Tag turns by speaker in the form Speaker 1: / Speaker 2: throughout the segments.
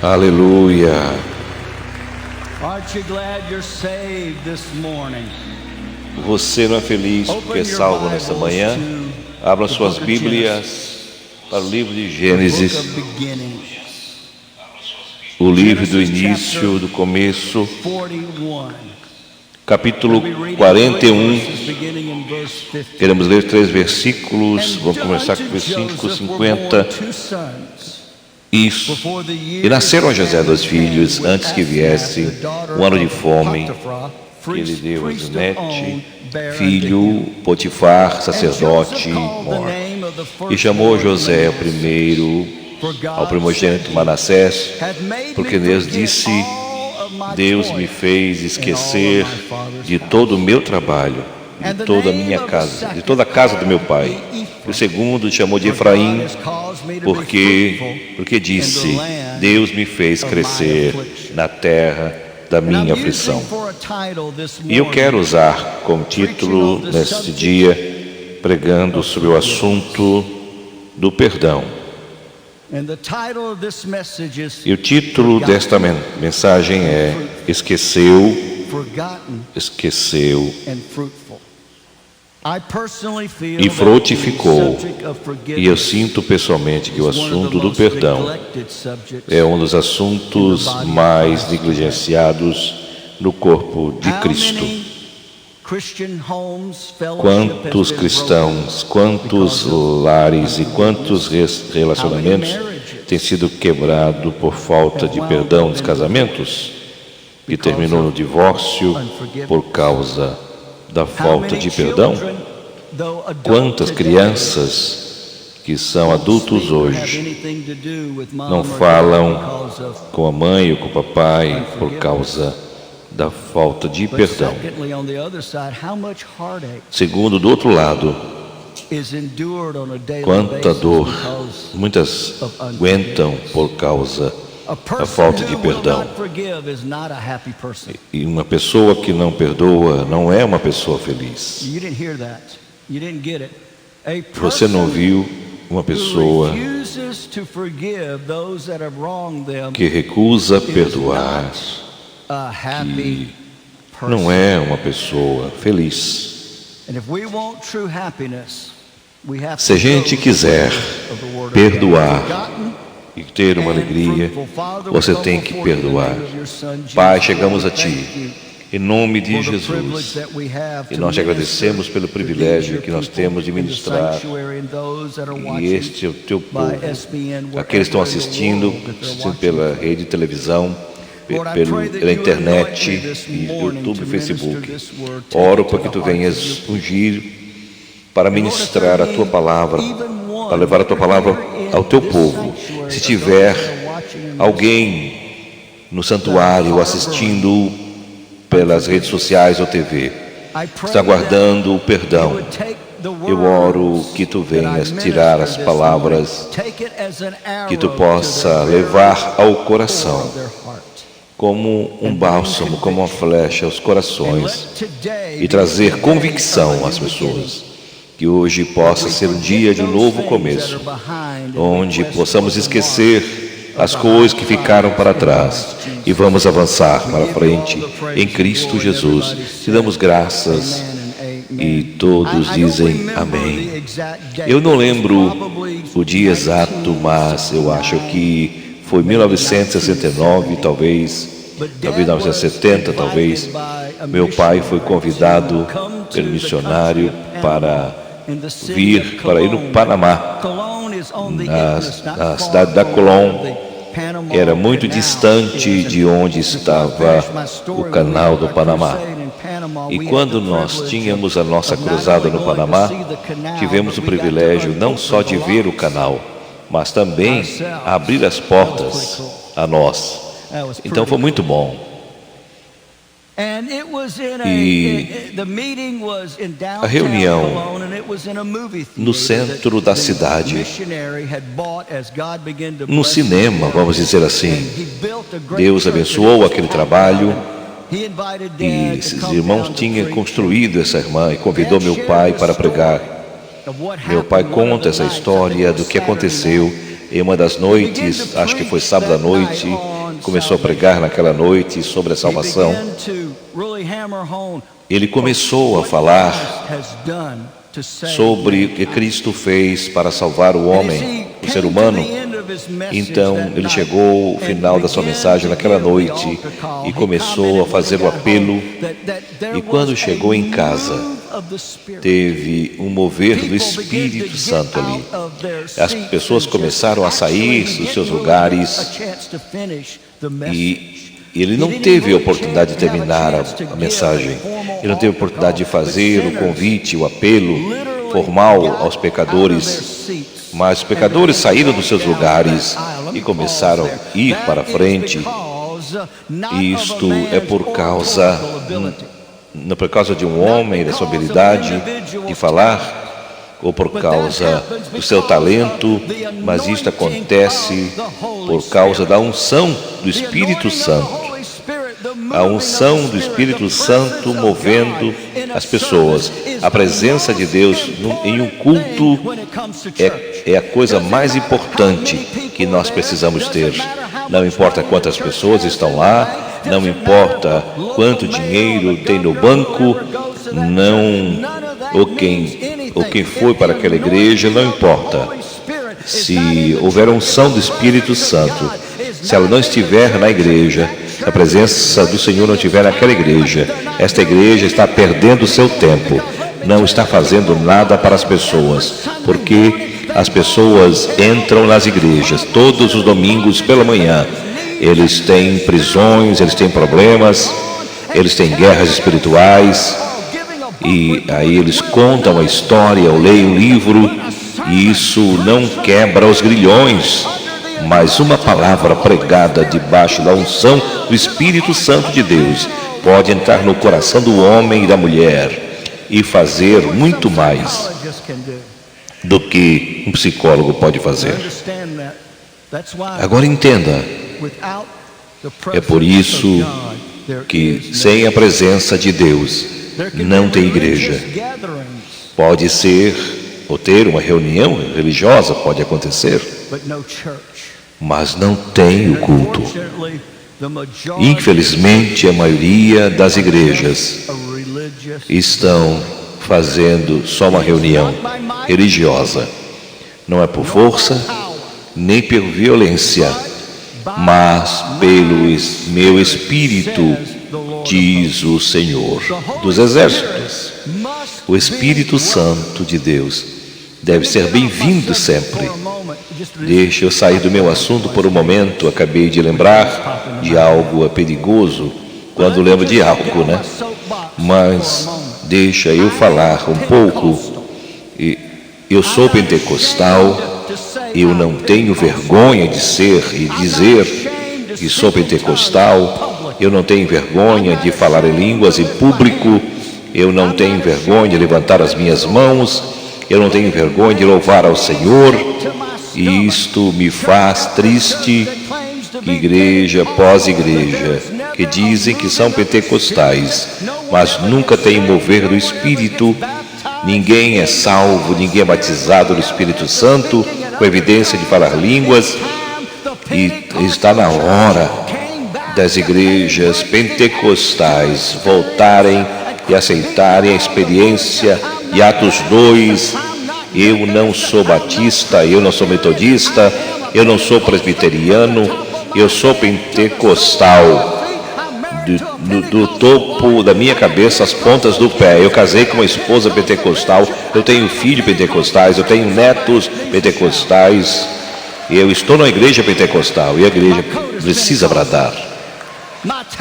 Speaker 1: Aleluia.
Speaker 2: Aren't you glad you're saved this morning?
Speaker 1: Você não é feliz porque é salvo nesta manhã? Abram suas Bíblias para o livro de Gênesis, o livro do início, do começo, capítulo 41. Queremos ler 3 versículos. Vamos começar com o versículo 50. Isso. E nasceram a José 2 filhos antes que viesse um ano de fome, que ele deu a Zenete, filho Potifar, sacerdote, morto. E chamou José ao primogênito Manassés, porque Deus disse: Deus me fez esquecer de todo o meu trabalho, de toda a minha casa, de toda a casa do meu pai. O segundo chamou de Efraim, porque disse: Deus me fez crescer na terra da minha aflição. E eu quero usar como título neste dia, pregando sobre o assunto do perdão. E o título desta mensagem é Esqueceu e frutificou. E eu sinto pessoalmente que o assunto do perdão é um dos assuntos mais negligenciados no corpo de Cristo. Quantos cristãos, quantos lares e quantos relacionamentos têm sido quebrados por falta de perdão dos casamentos e terminou no divórcio por causa da falta de perdão? Quantas crianças que são adultos hoje não falam com a mãe ou com o papai por causa da falta de perdão? Segundo, do outro lado, quanta dor muitas aguentam por causa da falta de perdão. E uma pessoa que não perdoa não é uma pessoa feliz. Você não viu uma pessoa que recusa perdoar, que não é uma pessoa feliz. Se a gente quiser perdoar e ter uma alegria, você tem que perdoar. Pai, chegamos a Ti, em nome de Jesus, e nós te agradecemos pelo privilégio que nós temos de ministrar. E este é o Teu povo, aqueles que estão assistindo pela rede de televisão, pela internet, YouTube e Facebook. Oro para que Tu venhas ungir para ministrar a Tua palavra, para levar a Tua palavra ao Teu povo. Se tiver alguém no santuário assistindo pelas redes sociais ou TV, está guardando o perdão, eu oro que Tu venhas tirar as palavras, que Tu possa levar ao coração, como um bálsamo, como uma flecha aos corações, e trazer convicção às pessoas. Que hoje possa ser um dia de um novo começo, onde possamos esquecer as coisas que ficaram para trás e vamos avançar para frente em Cristo Jesus. Te damos graças e todos dizem amém. Eu não lembro o dia exato, mas eu acho que foi 1969, talvez 1970, talvez. Meu pai foi convidado pelo missionário para ir no Panamá. A cidade da Colón era muito distante de onde estava o canal do Panamá. E quando nós tínhamos a nossa cruzada no Panamá, tivemos o privilégio não só de ver o canal, mas também abrir as portas a nós. Então foi muito bom. E a reunião no centro da cidade, no cinema, vamos dizer assim. Deus abençoou aquele trabalho e esses irmãos tinham construído essa irmã e convidou meu pai para pregar. Meu pai conta essa história do que aconteceu em uma das noites, acho que foi sábado à noite, começou a pregar naquela noite sobre a salvação. Ele começou a falar sobre o que Cristo fez para salvar o homem, o ser humano. Então, ele chegou ao final da sua mensagem naquela noite e começou a fazer o apelo. E quando chegou em casa, teve um mover do Espírito Santo ali. As pessoas começaram a sair dos seus lugares e ele não teve a oportunidade de terminar a mensagem. Ele não teve a oportunidade de fazer o convite, o apelo formal aos pecadores. Mas os pecadores saíram dos seus lugares e começaram a ir para frente. Isto é por causa de um homem, da sua habilidade de falar, ou por causa do seu talento, mas isto acontece por causa da unção do Espírito Santo. A unção do Espírito Santo movendo as pessoas. A presença de Deus em um culto é a coisa mais importante que nós precisamos ter. Não importa quantas pessoas estão lá, não importa quanto dinheiro tem no banco, ou quem foi para aquela igreja, não importa. Se houver unção do Espírito Santo, se ela não estiver na igreja, se a presença do Senhor não estiver naquela igreja, esta igreja está perdendo o seu tempo, não está fazendo nada para as pessoas, porque as pessoas entram nas igrejas todos os domingos pela manhã. Eles têm prisões, eles têm problemas, eles têm guerras espirituais, e aí eles contam a história, ou leem um livro, e isso não quebra os grilhões, mas uma palavra pregada debaixo da unção do Espírito Santo de Deus pode entrar no coração do homem e da mulher e fazer muito mais do que um psicólogo pode fazer. Agora entenda, é por isso que sem a presença de Deus não tem igreja. Pode ser, ou ter uma reunião religiosa, pode acontecer, mas não tem o culto. Infelizmente, a maioria das igrejas estão fazendo só uma reunião religiosa. Não é por força, nem por violência, mas pelo meu Espírito, diz o Senhor dos Exércitos. O Espírito Santo de Deus deve ser bem-vindo sempre. Deixa eu sair do meu assunto por um momento. Acabei de lembrar de algo perigoso quando lembro de algo, né? Mas deixa eu falar um pouco. Eu sou pentecostal, eu não tenho vergonha de ser e dizer que sou pentecostal, eu não tenho vergonha de falar em línguas em público, eu não tenho vergonha de levantar as minhas mãos, eu não tenho vergonha de louvar ao Senhor, e isto me faz triste que igreja após igreja, que dizem que são pentecostais, mas nunca tem mover do Espírito. Ninguém é salvo, ninguém é batizado no Espírito Santo, com evidência de falar línguas, e está na hora das igrejas pentecostais voltarem e aceitarem a experiência de Atos 2. Eu não sou batista, eu não sou metodista, eu não sou presbiteriano, eu sou pentecostal. Do topo da minha cabeça às pontas do pé. Eu casei com uma esposa pentecostal, eu tenho filhos pentecostais, eu tenho netos pentecostais, e eu estou na igreja pentecostal, e a igreja precisa bradar.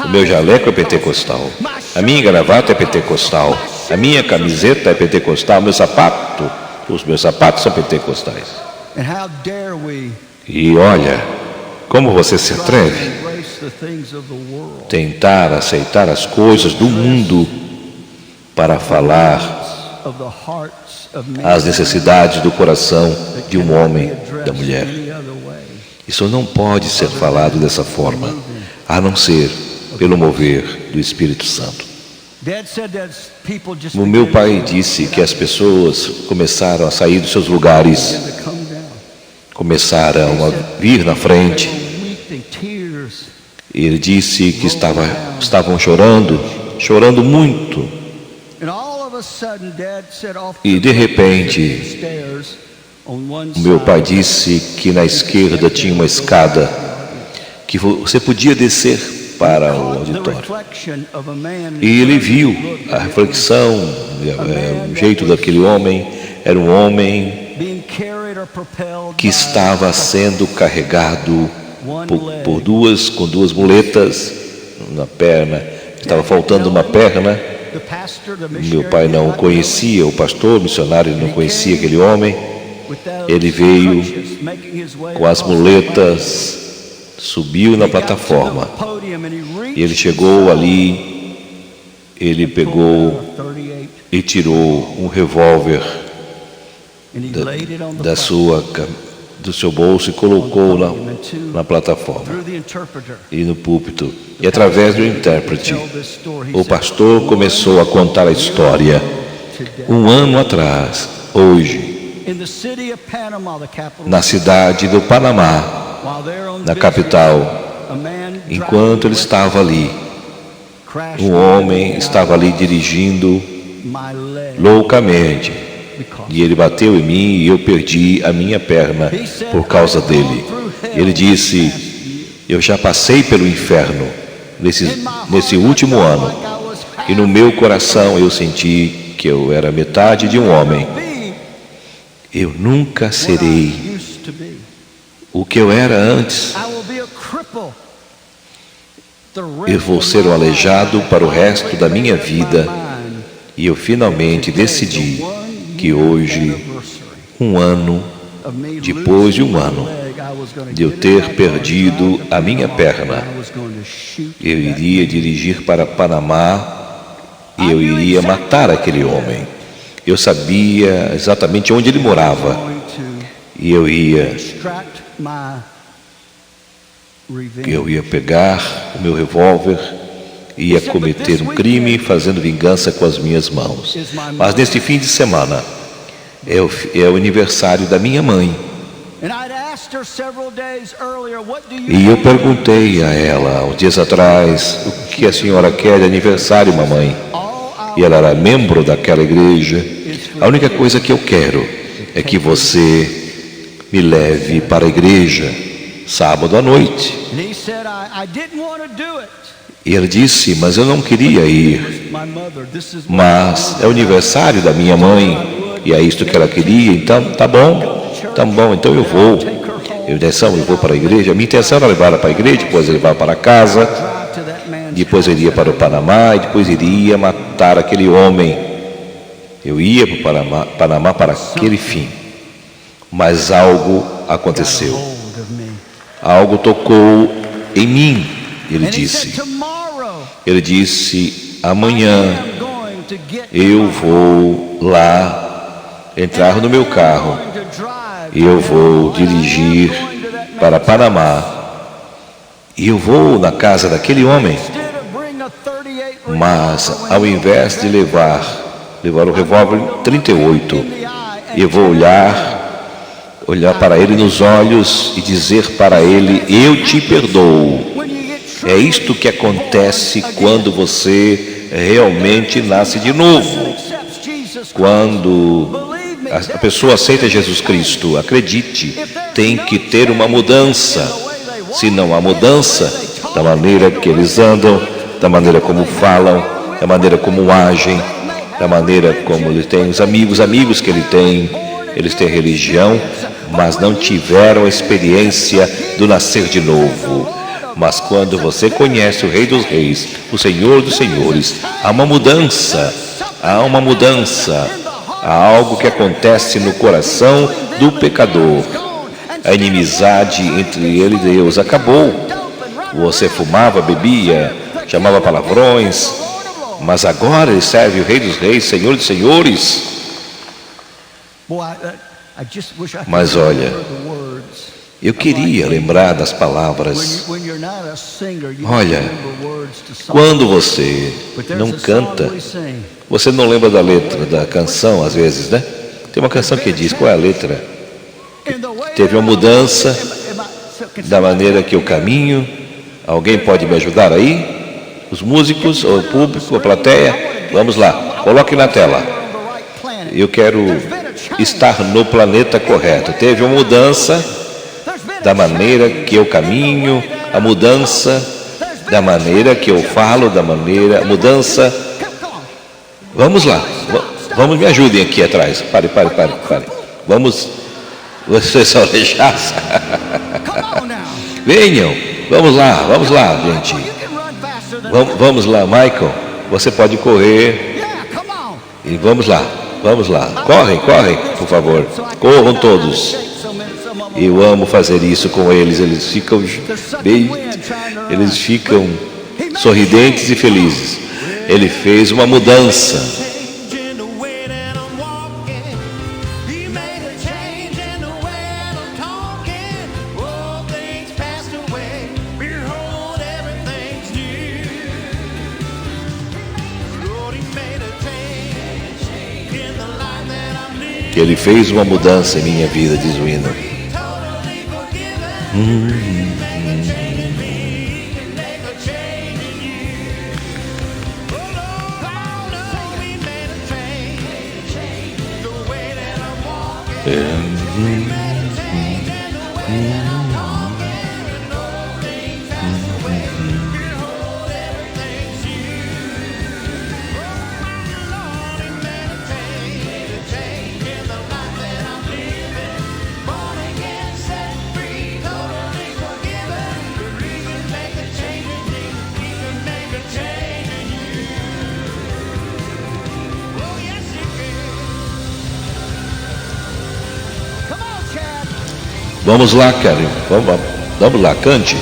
Speaker 1: O meu jaleco é pentecostal, a minha gravata é pentecostal, a minha camiseta é pentecostal, os meus sapatos são pentecostais. E olha, como você se atreve tentar aceitar as coisas do mundo para falar as necessidades do coração de um homem, da mulher. Isso não pode ser falado dessa forma, a não ser pelo mover do Espírito Santo. O meu pai disse que as pessoas começaram a sair dos seus lugares, começaram a vir na frente, Ele disse que estavam chorando muito. E de repente, o meu pai disse que na esquerda tinha uma escada que você podia descer para o auditório. E ele viu a reflexão, o jeito daquele homem. Era um homem que estava sendo carregado com duas muletas na perna. Estava faltando uma perna. Meu pai não conhecia, o pastor, o missionário, não conhecia aquele homem. Ele veio com as muletas, subiu na plataforma. E ele chegou ali, ele pegou e tirou um revólver do seu bolso e colocou na plataforma e no púlpito. E através do intérprete, o pastor começou a contar a história. Um ano atrás, hoje, na cidade do Panamá, na capital, enquanto ele estava ali, um homem estava ali dirigindo loucamente. E ele bateu em mim e eu perdi a minha perna por causa dele. Ele disse: eu já passei pelo inferno nesse último ano. E no meu coração eu senti que eu era metade de um homem. Eu nunca serei o que eu era antes. Eu vou ser um aleijado para o resto da minha vida. E eu finalmente decidi que hoje, depois de um ano de eu ter perdido a minha perna, eu iria dirigir para Panamá e eu iria matar aquele homem. Eu sabia exatamente onde ele morava e eu ia pegar o meu revólver e ia cometer um crime fazendo vingança com as minhas mãos. Mas neste fim de semana é o aniversário da minha mãe. E eu perguntei a ela, uns dias atrás, o que a senhora quer de aniversário, mamãe? E ela era membro daquela igreja. A única coisa que eu quero é que você me leve para a igreja sábado à noite. E ele disse, mas eu não queria ir. Mas é o aniversário da minha mãe e é isto que ela queria, então tá bom, então eu vou. Eu vou para a igreja. A minha intenção era levar ela para a igreja, depois levar para casa, depois eu iria para o Panamá e depois iria matar aquele homem. Eu ia para o Panamá para aquele fim. Mas algo aconteceu. Algo tocou em mim. Ele disse, amanhã eu vou lá entrar no meu carro e eu vou dirigir para Panamá e eu vou na casa daquele homem, mas ao invés de levar o revólver 38, eu vou olhar para ele nos olhos e dizer para ele, eu te perdoo. É isto que acontece quando você realmente nasce de novo. Quando a pessoa aceita Jesus Cristo, acredite, tem que ter uma mudança. Se não há mudança, da maneira que eles andam, da maneira como falam, da maneira como agem, da maneira como ele tem os amigos que ele tem, eles têm religião, mas não tiveram a experiência do nascer de novo. Mas quando você conhece o Rei dos Reis, o Senhor dos Senhores, há uma mudança, há algo que acontece no coração do pecador. A inimizade entre ele e Deus acabou. Você fumava, bebia, chamava palavrões, mas agora ele serve o Rei dos Reis, Senhor dos Senhores. Mas olha, eu queria lembrar das palavras. Olha, quando você não canta, você não lembra da letra da canção, às vezes, né? Tem uma canção que diz, qual é a letra? Teve uma mudança da maneira que eu caminho, Alguém pode me ajudar aí? Os músicos, o público, a plateia? Vamos lá, coloque na tela. Eu quero estar no planeta correto. Teve uma mudança da maneira que eu caminho, a mudança da maneira que eu falo, a mudança. Vamos lá, vamos, me ajudem aqui atrás. Pare. Vamos, vocês são aleijados. Venham, vamos lá, gente. Vamos lá, Michael, você pode correr. E vamos lá. Correm, por favor. Corram todos. Eu amo fazer isso com eles. Eles ficam sorridentes e felizes. Ele fez uma mudança. Ele fez uma mudança em minha vida, diz o hino. Vamos lá, Karen. Vamos lá, cante.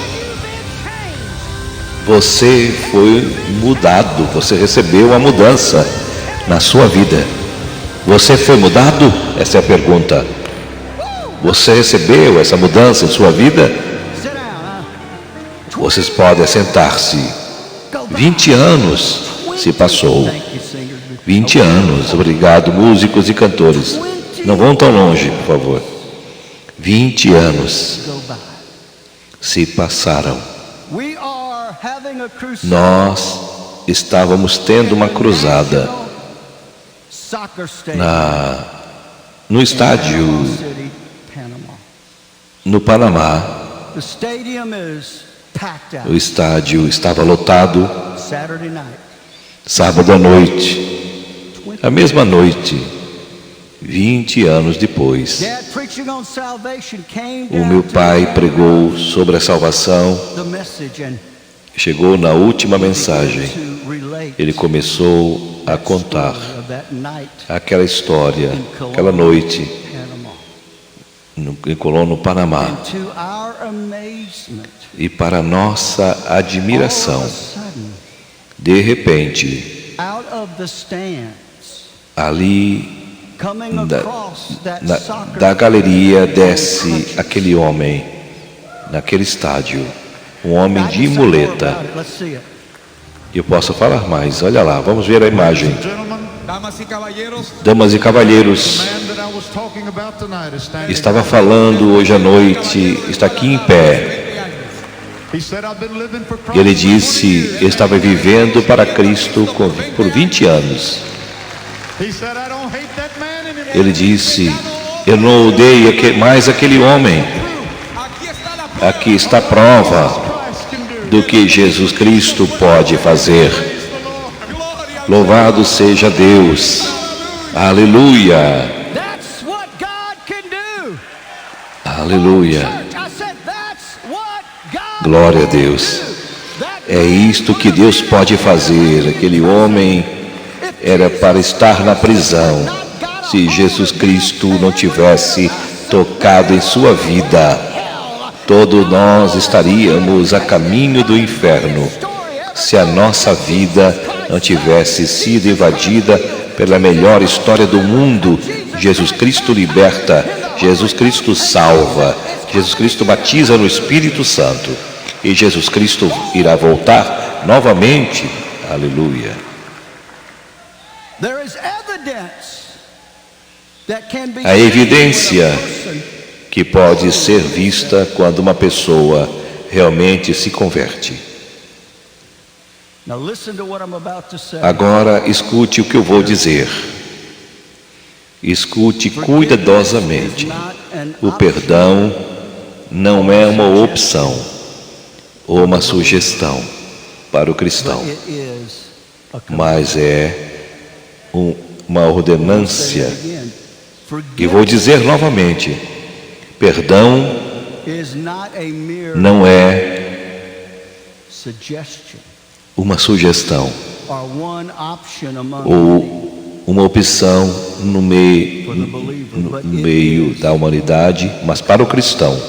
Speaker 1: Você foi mudado. Você recebeu a mudança na sua vida. Você foi mudado? Essa é a pergunta. Você recebeu essa mudança em sua vida? Vocês podem sentar-se. 20 anos se passou. 20 anos. Obrigado, músicos e cantores. Não vão tão longe, por favor. 20 anos se passaram. Nós estávamos tendo uma cruzada no estádio no Panamá. O estádio estava lotado. Sábado à noite, a mesma noite, 20 anos depois, o meu pai pregou sobre a salvação. Chegou na última mensagem. Ele começou a contar aquela história, aquela noite em Colón, no Panamá. E para nossa admiração, de repente, ali da galeria desce aquele homem, naquele estádio, um homem de muleta. Eu posso falar mais, olha lá, vamos ver a imagem. Damas e cavalheiros, estava falando hoje à noite, está aqui em pé. Ele disse, eu estava vivendo para Cristo por 20 anos. Ele disse, eu não odeio mais aquele homem. Aqui está a prova do que Jesus Cristo pode fazer. Louvado seja Deus. Aleluia. Aleluia. Glória a Deus. É isto que Deus pode fazer. Aquele homem era para estar na prisão. Se Jesus Cristo não tivesse tocado em sua vida, todos nós estaríamos a caminho do inferno. Se a nossa vida não tivesse sido invadida pela melhor história do mundo, Jesus Cristo liberta, Jesus Cristo salva, Jesus Cristo batiza no Espírito Santo. E Jesus Cristo irá voltar novamente. Aleluia. A evidência que pode ser vista quando uma pessoa realmente se converte.
Speaker 2: Now listen to what I'm about to say.
Speaker 1: Agora escute o que eu vou dizer. Escute cuidadosamente. O perdão não é uma opção ou uma sugestão para o cristão, mas é uma ordenância. E vou dizer novamente: perdão não é uma sugestão ou uma opção no meio da humanidade, mas para o cristão.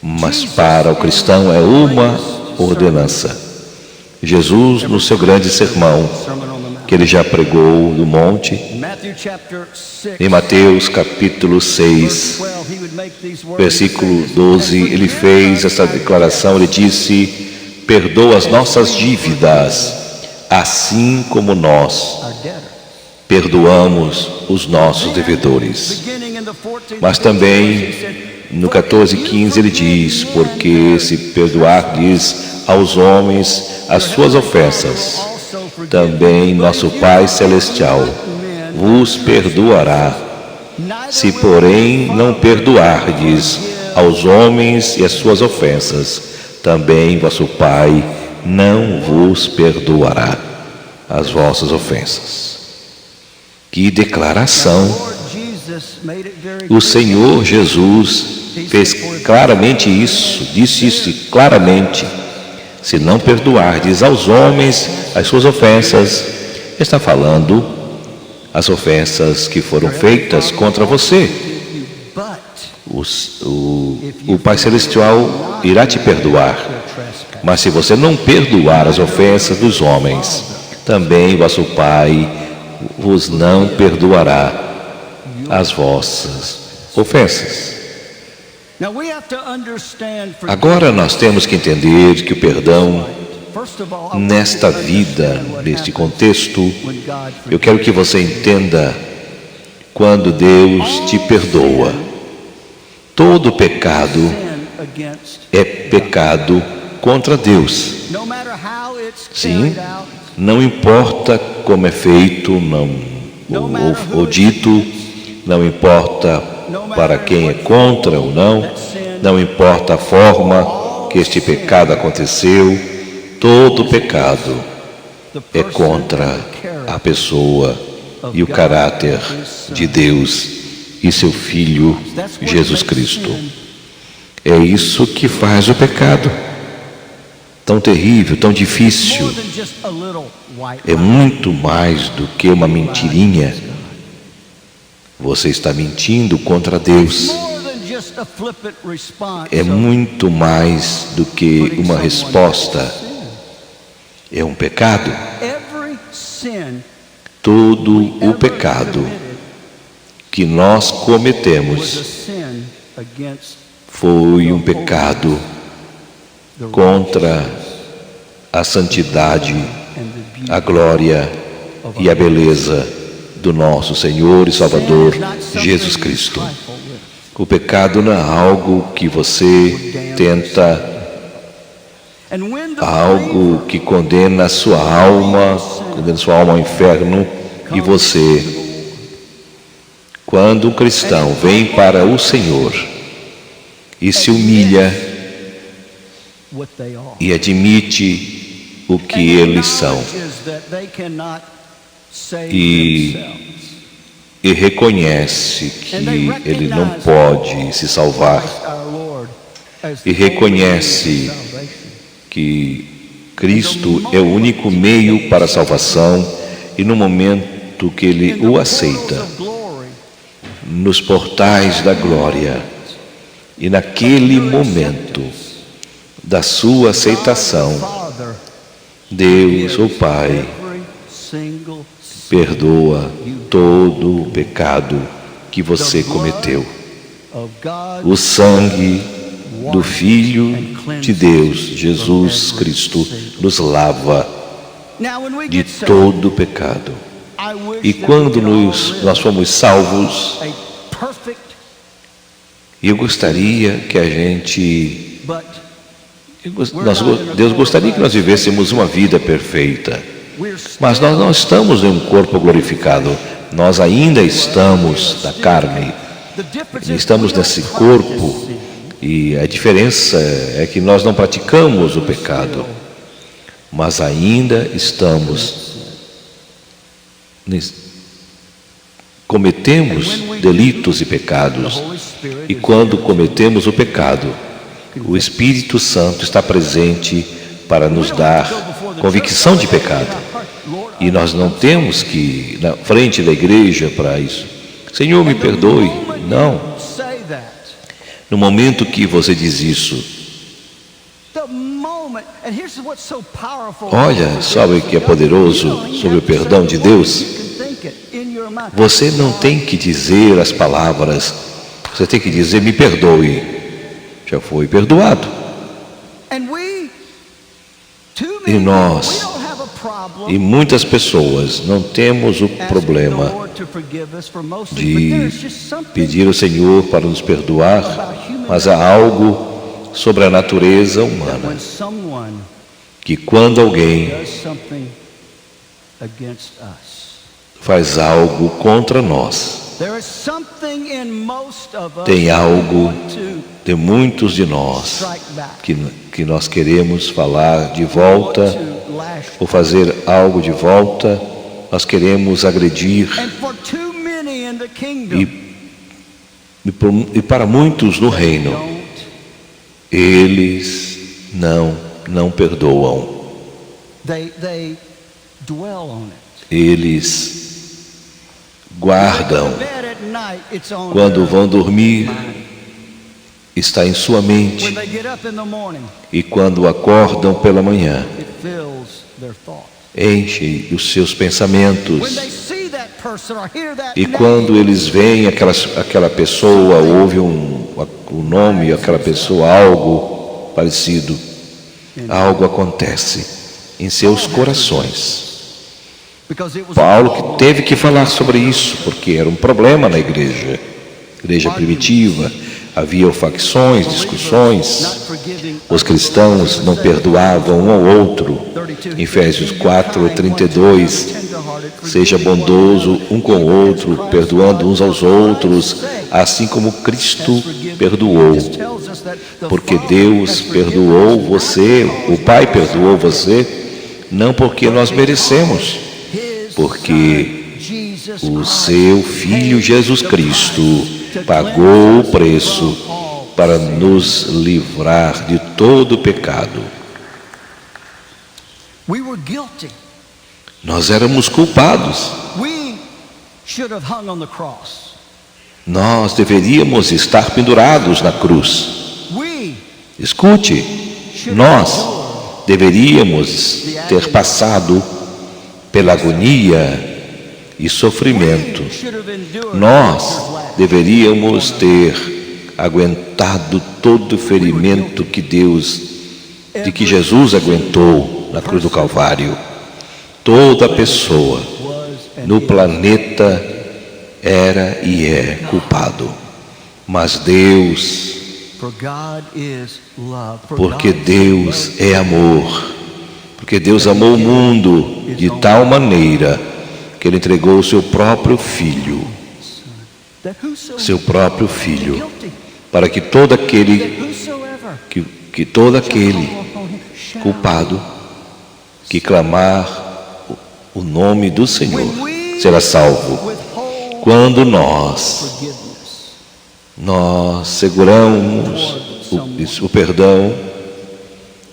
Speaker 1: Mas para o cristão é uma ordenança. Jesus, no seu grande sermão, que ele já pregou no monte, em Mateus capítulo 6, versículo 12, ele fez essa declaração, ele disse: perdoa as nossas dívidas, assim como nós perdoamos os nossos devedores. Mas também no 14:15 ele diz: porque se perdoardes aos homens as suas ofensas, também nosso Pai Celestial vos perdoará. Se porém não perdoardes aos homens e as suas ofensas, também vosso Pai não vos perdoará as vossas ofensas. Que declaração! O Senhor Jesus fez claramente isso, disse isso claramente. Se não perdoardes aos homens as suas ofensas, está falando as ofensas que foram feitas contra você. O Pai Celestial irá te perdoar. Mas se você não perdoar as ofensas dos homens, também vosso Pai vos não perdoará as vossas ofensas. Agora nós temos que entender que o perdão, nesta vida, neste contexto, eu quero que você entenda, quando Deus te perdoa, todo pecado é pecado contra Deus. Sim, não importa como é feito, ou dito, não importa para quem é contra ou não, não importa a forma que este pecado aconteceu, todo pecado é contra a pessoa e o caráter de Deus e seu Filho Jesus Cristo. É isso que faz o pecado tão terrível, tão difícil. É muito mais do que uma mentirinha. Você está mentindo contra Deus. É muito mais do que uma resposta. É um pecado. Todo o pecado que nós cometemos foi um pecado contra a santidade, a glória e a beleza do nosso Senhor e Salvador Jesus Cristo. O pecado não é algo que você tenta, algo que condena a sua alma, ao inferno, e você, quando um cristão vem para o Senhor e se humilha e admite o que eles são e reconhece que ele não pode se salvar e reconhece que Cristo é o único meio para a salvação, e no momento que ele o aceita nos portais da glória, e naquele momento da sua aceitação, Deus, o Pai, perdoa todo o pecado que você cometeu. O sangue do Filho de Deus, Jesus Cristo, nos lava de todo o pecado. E quando nós fomos salvos, eu gostaria que a gente Deus gostaria que nós vivêssemos uma vida perfeita, mas nós não estamos em um corpo glorificado. Nós ainda estamos na carne, estamos nesse corpo, e a diferença é que nós não praticamos o pecado, mas ainda estamos, cometemos delitos e pecados, e quando cometemos o pecado, o Espírito Santo está presente para nos dar convicção de pecado. E nós não temos que ir na frente da igreja para isso. Senhor, me perdoe. Não. No momento que você diz isso, olha, sabe o que é poderoso sobre o perdão de Deus? Você não tem que dizer as palavras, você tem que dizer, me perdoe. Já foi perdoado. E nós, e muitas pessoas, não temos o problema de pedir ao Senhor para nos perdoar, mas há algo sobre a natureza humana, que quando alguém faz algo contra nós, tem algo de muitos de nós que nós queremos falar de volta, ou fazer algo de volta, nós queremos agredir, e para muitos no reino, eles não perdoam, eles guardam. Quando vão dormir, está em sua mente, e quando acordam pela manhã, enche os seus pensamentos. E quando eles veem aquela pessoa, ouvem o nome, aquela pessoa, algo parecido, algo acontece em seus corações. Paulo que teve que falar sobre isso, porque era um problema na igreja primitiva. Havia facções, discussões, os cristãos não perdoavam um ao outro. Em Efésios 4:32, seja bondoso um com o outro, perdoando uns aos outros, assim como Cristo perdoou. Porque Deus perdoou você, o Pai perdoou você, não porque nós merecemos, porque o seu Filho Jesus Cristo pagou o preço para nos livrar de todo o pecado. Nós éramos culpados. Nós deveríamos estar pendurados na cruz. Escute, nós deveríamos ter passado pela agonia e sofrimento. Nós deveríamos ter aguentado todo o ferimento de que Jesus aguentou na cruz do Calvário. Toda pessoa no planeta era e é culpado. Mas Deus, porque Deus é amor, porque Deus amou o mundo de tal maneira que Ele entregou o seu próprio Filho, para que todo aquele culpado que clamar o nome do Senhor será salvo. Quando nós seguramos o perdão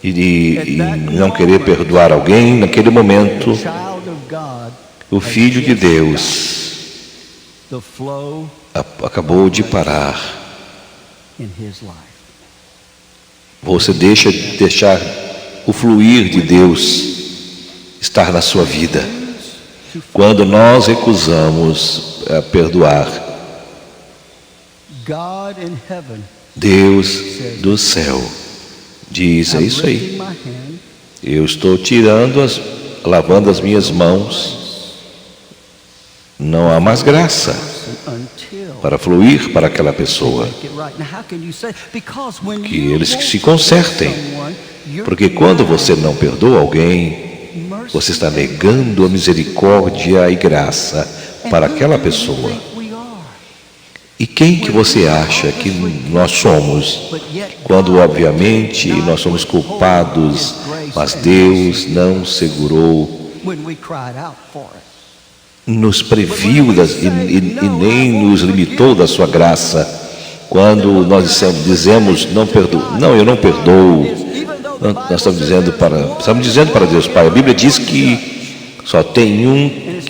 Speaker 1: e não querer perdoar alguém, naquele momento o Filho de Deus acabou de parar. Você deixar o fluir de Deus estar na sua vida. Quando nós recusamos perdoar, Deus do céu diz, é isso aí, eu estou lavando as minhas mãos, não há mais graça para fluir para aquela pessoa, que eles se consertem. Porque quando você não perdoa alguém, você está negando a misericórdia e graça para aquela pessoa. E quem que você acha que nós somos? Quando, obviamente, nós somos culpados, mas Deus não segurou, nos previu e nem nos limitou da sua graça. Quando nós dizemos, não, eu não perdoo, nós estamos dizendo para Deus Pai. A Bíblia diz que só tem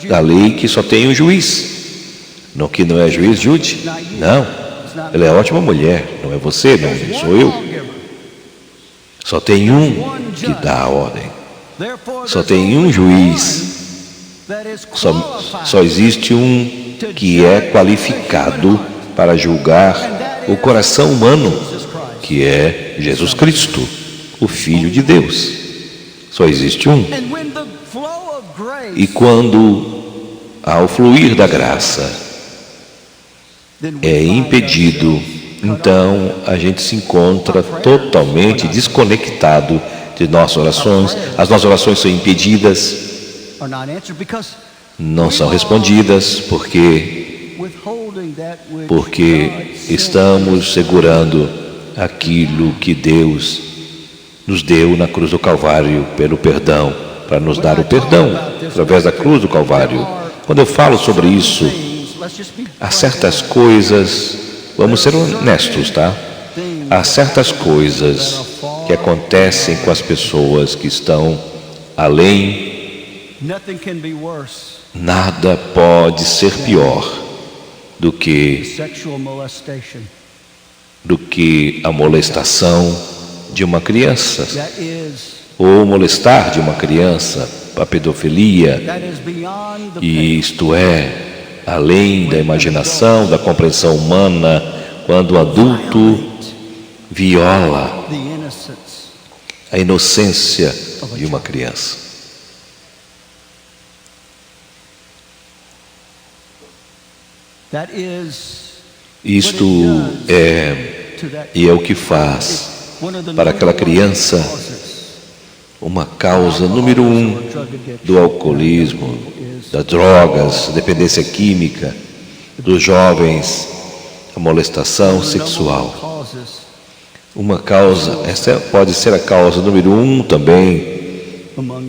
Speaker 1: da lei que só tem um juiz. Não que não é juiz, Jude? Não, ela é ótima mulher, não é você, não sou eu. Só tem um que dá a ordem. Só tem um juiz. Só existe um que é qualificado para julgar o coração humano, que é Jesus Cristo, o Filho de Deus. Só existe um. E quando, ao fluir da graça, é impedido, então a gente se encontra totalmente desconectado de nossas orações. As nossas orações são impedidas, não são respondidas, porque estamos segurando aquilo que Deus nos deu na cruz do Calvário pelo perdão, para nos dar o perdão através da cruz do Calvário. Quando eu falo sobre isso, há certas coisas, vamos ser honestos, tá? Há certas coisas que acontecem com as pessoas que estão além. Nada pode ser pior do que a molestação de uma criança, ou molestar de uma criança, a pedofilia, e isto é além da imaginação, da compreensão humana, quando o adulto viola a inocência de uma criança. Isto é o que faz para aquela criança uma causa número 1 do alcoolismo, das drogas, dependência química, dos jovens, a molestação sexual. Uma causa, essa pode ser a causa número 1 também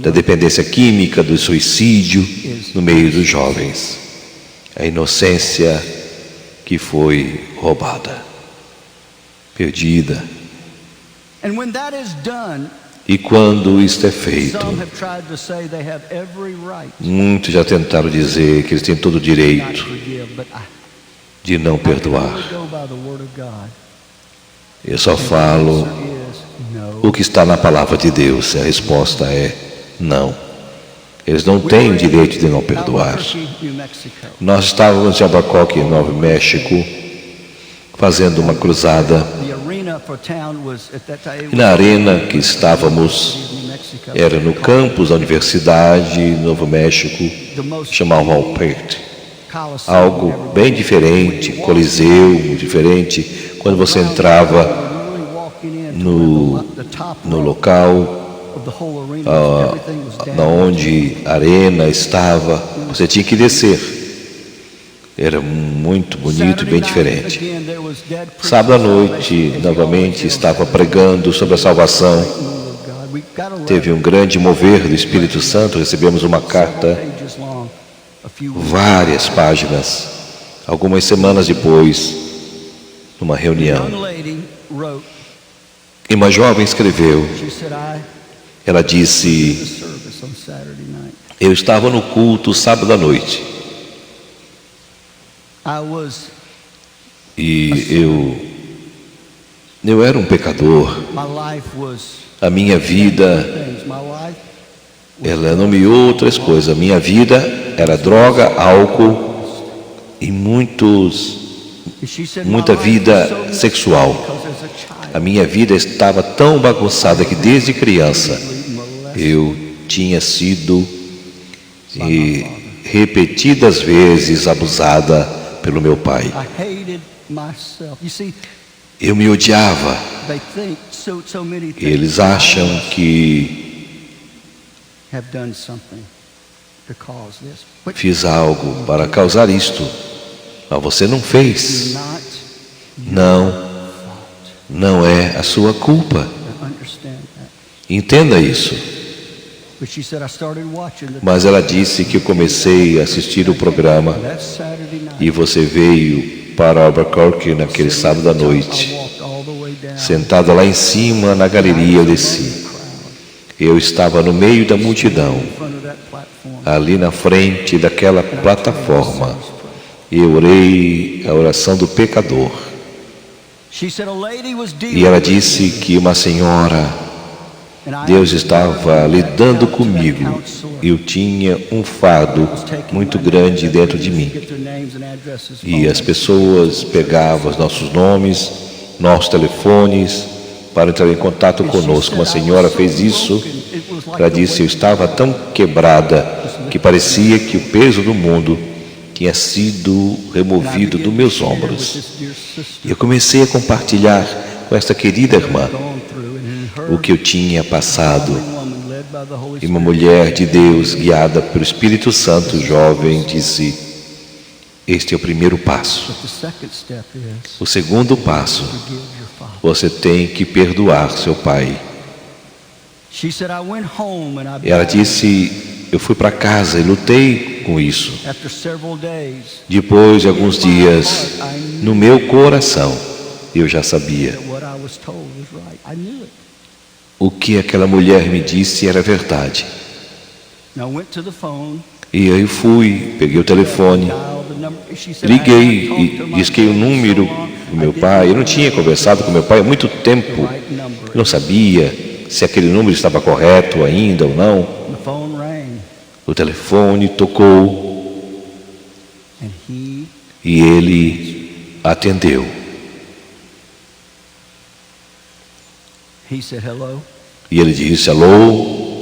Speaker 1: da dependência química, do suicídio no meio dos jovens. A inocência que foi roubada, perdida. E quando isto é feito, muitos já tentaram dizer que eles têm todo o direito de não perdoar. Eu só falo o que está na palavra de Deus. A resposta é não. Eles não têm o direito de não perdoar. Nós estávamos em Albuquerque, Novo México, fazendo uma cruzada. E na arena que estávamos, era no campus da Universidade Novo México, chamava Albuquerque. Algo bem diferente, coliseu diferente. Quando você entrava no local onde a arena estava, você tinha que descer. Era muito bonito e bem diferente. Sábado à noite, novamente, estava pregando sobre a salvação. Teve um grande mover do Espírito Santo. Recebemos uma carta, várias páginas, algumas semanas depois, numa reunião. E uma jovem escreveu. Ela disse: eu estava no culto sábado à noite. E eu era um pecador. A minha vida, ela nomeou outras coisas. A minha vida era droga, álcool e muita vida sexual. A minha vida estava tão bagunçada que desde criança eu tinha sido repetidas vezes abusada pelo meu pai. Eu me odiava.
Speaker 2: They think so many things
Speaker 1: Eles acham que
Speaker 2: have done something to cause this. But
Speaker 1: fiz algo para causar isto, mas você não fez.
Speaker 2: not
Speaker 1: Não,
Speaker 2: fault.
Speaker 1: não é a sua culpa.
Speaker 2: I understand that.
Speaker 1: Entenda isso.
Speaker 2: But she said I started watching the
Speaker 1: Mas ela disse que eu comecei a assistir o programa
Speaker 2: that Saturday night.
Speaker 1: e você veio para Albuquerque naquele sábado à noite.
Speaker 2: I walked all the way down.
Speaker 1: Sentada lá em cima na galeria, eu desci. Eu estava no meio da multidão,
Speaker 2: In front of that platform.
Speaker 1: ali na frente daquela plataforma. Eu orei a oração do pecador.
Speaker 2: She said a lady was
Speaker 1: E ela disse que uma senhora, Deus estava lidando comigo. Eu tinha um fardo muito grande dentro de mim. E as pessoas pegavam os nossos nomes, nossos telefones, para entrar em contato conosco. Uma senhora fez isso. Ela disse, eu estava tão quebrada que parecia que o peso do mundo tinha sido removido dos meus ombros. E eu comecei a compartilhar com esta querida irmã o que eu tinha passado. E uma mulher de Deus, guiada pelo Espírito Santo, jovem, disse, este é o primeiro passo. O segundo passo, você tem que perdoar seu pai. E ela disse, eu fui para casa e lutei com isso. Depois de alguns dias, no meu coração, eu já sabia. O que aquela mulher me disse era verdade. E eu fui, peguei o telefone, liguei e disquei o número do meu pai. Eu não tinha conversado com meu pai há muito tempo. Eu não sabia se aquele número estava correto ainda ou não. O telefone tocou e ele atendeu. E ele disse, alô?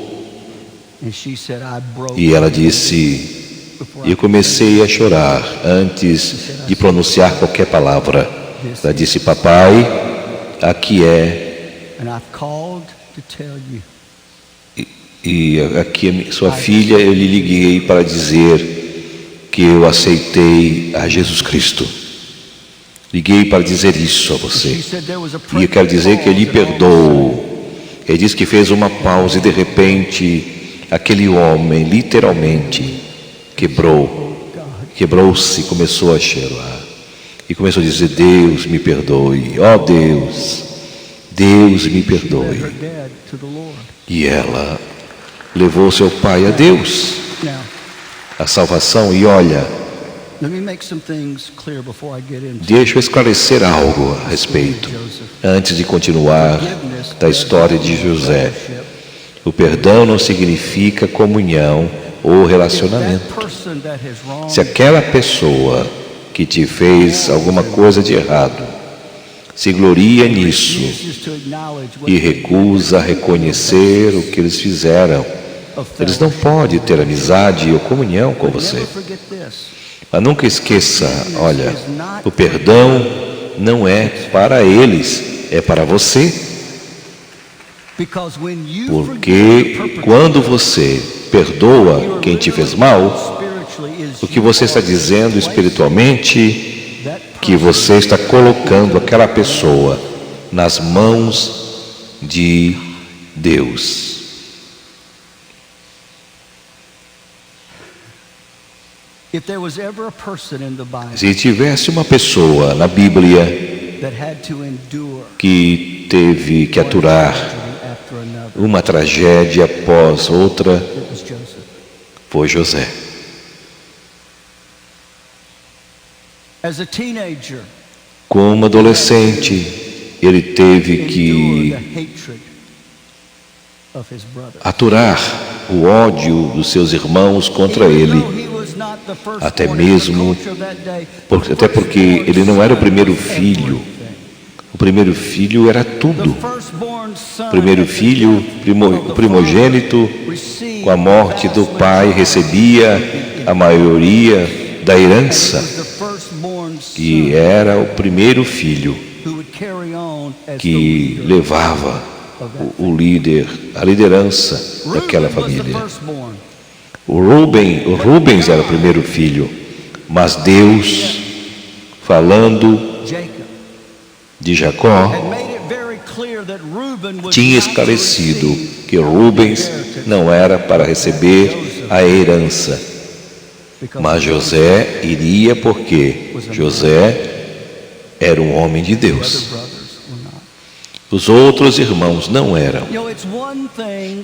Speaker 1: E ela disse, eu comecei a chorar antes de pronunciar qualquer palavra. Ela disse, papai, aqui é. E aqui sua filha, eu lhe liguei para dizer que eu aceitei a Jesus Cristo. Liguei para dizer isso a você. E eu quero dizer que ele perdoo. Ele disse que fez uma pausa e de repente aquele homem literalmente quebrou-se e começou a chorar. E começou a dizer, Deus me perdoe, ó Deus, Deus me perdoe. E ela levou seu pai a Deus, a salvação. E olha, deixa eu esclarecer algo a respeito, antes de continuar da história de José. O perdão não significa comunhão ou relacionamento. Se aquela pessoa que te fez alguma coisa de errado se gloria nisso e recusa reconhecer o que eles fizeram, eles não podem ter amizade ou comunhão com você. Mas nunca esqueça, olha, o perdão não é para eles, é para você. Porque quando você perdoa quem te fez mal, o que você está dizendo espiritualmente, que você está colocando aquela pessoa nas mãos de Deus. Se tivesse uma pessoa na Bíblia que teve que aturar uma tragédia após outra, foi José. Como adolescente, ele teve que aturar o ódio dos seus irmãos contra ele, até porque ele não era o primeiro filho. O primeiro filho era tudo. O primeiro filho, o primogênito, com a morte do pai, recebia a maioria da herança, e era o primeiro filho que levava o líder, a liderança daquela família. O Rubens era o primeiro filho, mas Deus, falando de Jacó, tinha esclarecido que Rubens não era para receber a herança, mas José iria, porque José era um homem de Deus. Os outros irmãos não eram.